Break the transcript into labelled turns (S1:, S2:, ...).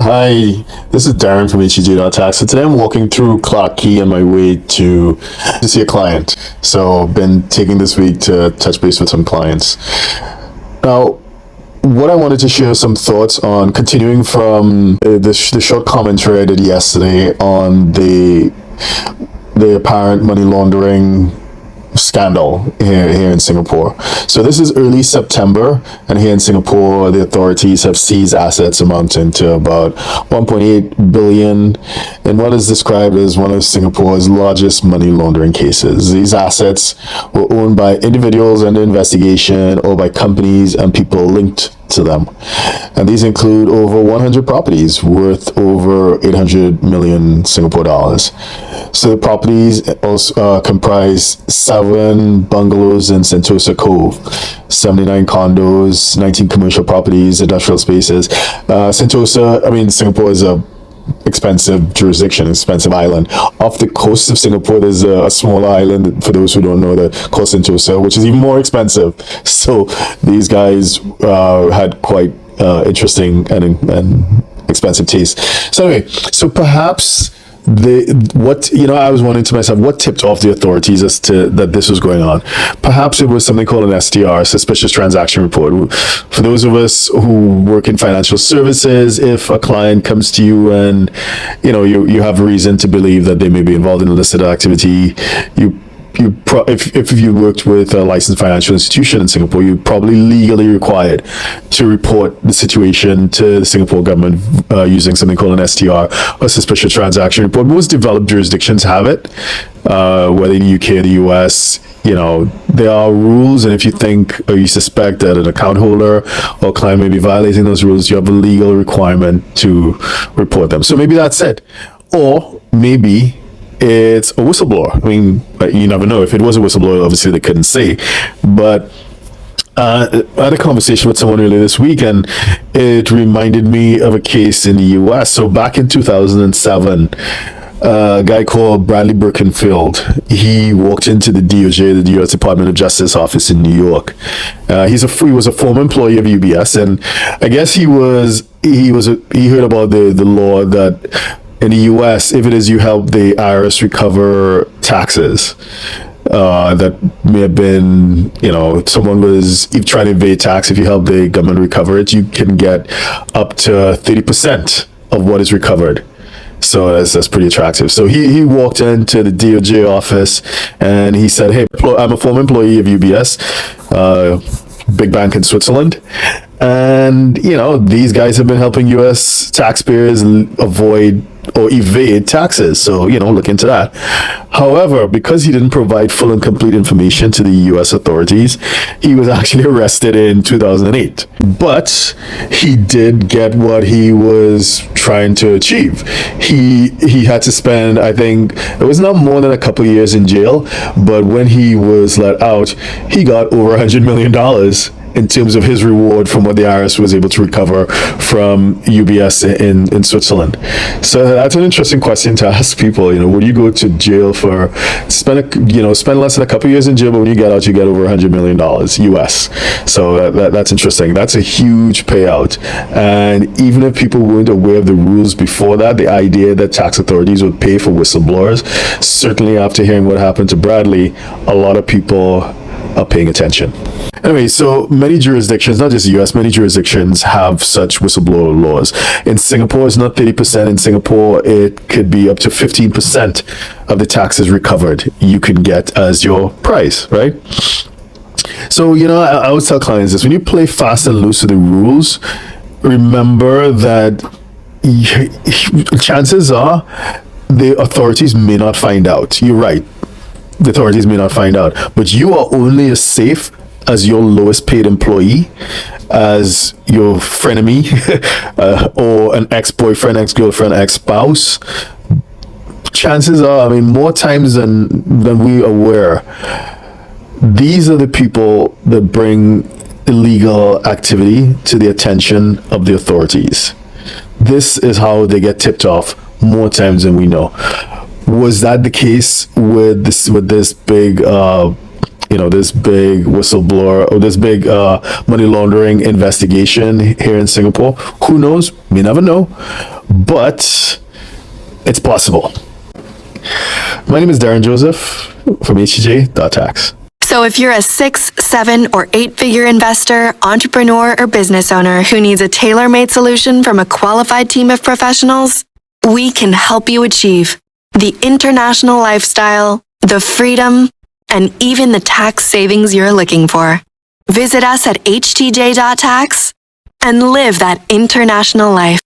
S1: Hi, this is Darren from HEG.tax. So today I'm walking through Clark Key on my way to see a client. So I've been taking this week to touch base with some clients. Now, what I wanted to share some thoughts on, continuing from the short commentary I did yesterday on the apparent money laundering scandal here in Singapore. So this is early September, and here in Singapore, the authorities have seized assets amounting to about 1.8 billion in what is described as one of Singapore's largest money laundering cases. These assets were owned by individuals under investigation or by companies and people linked to them. And these include over 100 properties worth over 800 million Singapore dollars. So the properties also comprise 7 bungalows in Sentosa Cove, 79 condos, 19 commercial properties, industrial spaces. Singapore is a expensive jurisdiction, expensive island. Off the coast of Singapore, there's a small island, for those who don't know, called Sentosa, which is even more expensive. So these guys had quite interesting and expensive taste. So anyway, so perhaps I was wondering to myself, what tipped off the authorities as to that this was going on? Perhaps it was something called an STR, suspicious transaction report. For those of us who work in financial services, if a client comes to you and you have a reason to believe that they may be involved in illicit activity, if you worked with a licensed financial institution in Singapore, you're probably legally required to report the situation to the Singapore government using something called an STR, or suspicious transaction report. Most developed jurisdictions have it, whether in the UK or the US. There are rules, and if you think or you suspect that an account holder or client may be violating those rules, you have a legal requirement to report them. So maybe that's it. Or maybe it's a whistleblower. I mean, you never know. If it was a whistleblower, obviously they couldn't say. But I had a conversation with someone earlier this week, and it reminded me of a case in the US. So back in 2007, a guy called BirkenField, he walked into the DOJ, the US Department of Justice office in New York. He was a former employee of UBS, and I guess he heard about the law that in the US, if it is you help the IRS recover taxes that may have been, someone was trying to evade tax, if you help the government recover it, you can get up to 30% of what is recovered. So that's pretty attractive. So he walked into the DOJ office and he said, "Hey, I'm a former employee of UBS, big bank in Switzerland. And, these guys have been helping US taxpayers avoid or evade taxes. So, look into that." However, because he didn't provide full and complete information to the US authorities, he was actually arrested in 2008. But he did get what he was trying to achieve. He had to spend, I think, it was not more than a couple of years in jail, but when he was let out, he got over $100 million in terms of his reward from what the IRS was able to recover from UBS in Switzerland. So that's an interesting question to ask people. Would you go to jail for spend less than a couple of years in jail, but when you get out, you get over $100 million US. So that's interesting. That's a huge payout. And even if people weren't aware of the rules before that, the idea that tax authorities would pay for whistleblowers, certainly after hearing what happened to Bradley, a lot of people are paying attention. Anyway, so many jurisdictions, not just the US, many jurisdictions have such whistleblower laws. In Singapore, it's not 30%. In Singapore, it could be up to 15% of the taxes recovered you can get as your price, right? So, I always tell clients this: when you play fast and loose with the rules, remember that chances are the authorities may not find out. You're right. The authorities may not find out, but you are only as safe as your lowest paid employee, as your frenemy, or an ex-boyfriend, ex-girlfriend, ex-spouse. Chances are, more times than we are aware, these are the people that bring illegal activity to the attention of the authorities. This is how they get tipped off more times than we know. Was that the case with this big this big whistleblower or this big money laundering investigation here in Singapore. Who knows? We never know, but it's possible. My name is Darren Joseph from HTJ.tax.
S2: So if you're a 6, 7, or 8-figure investor, entrepreneur, or business owner who needs a tailor-made solution from a qualified team of professionals, we can help you achieve the international lifestyle, the freedom, and even the tax savings you're looking for. Visit us at htj.tax and live that international life.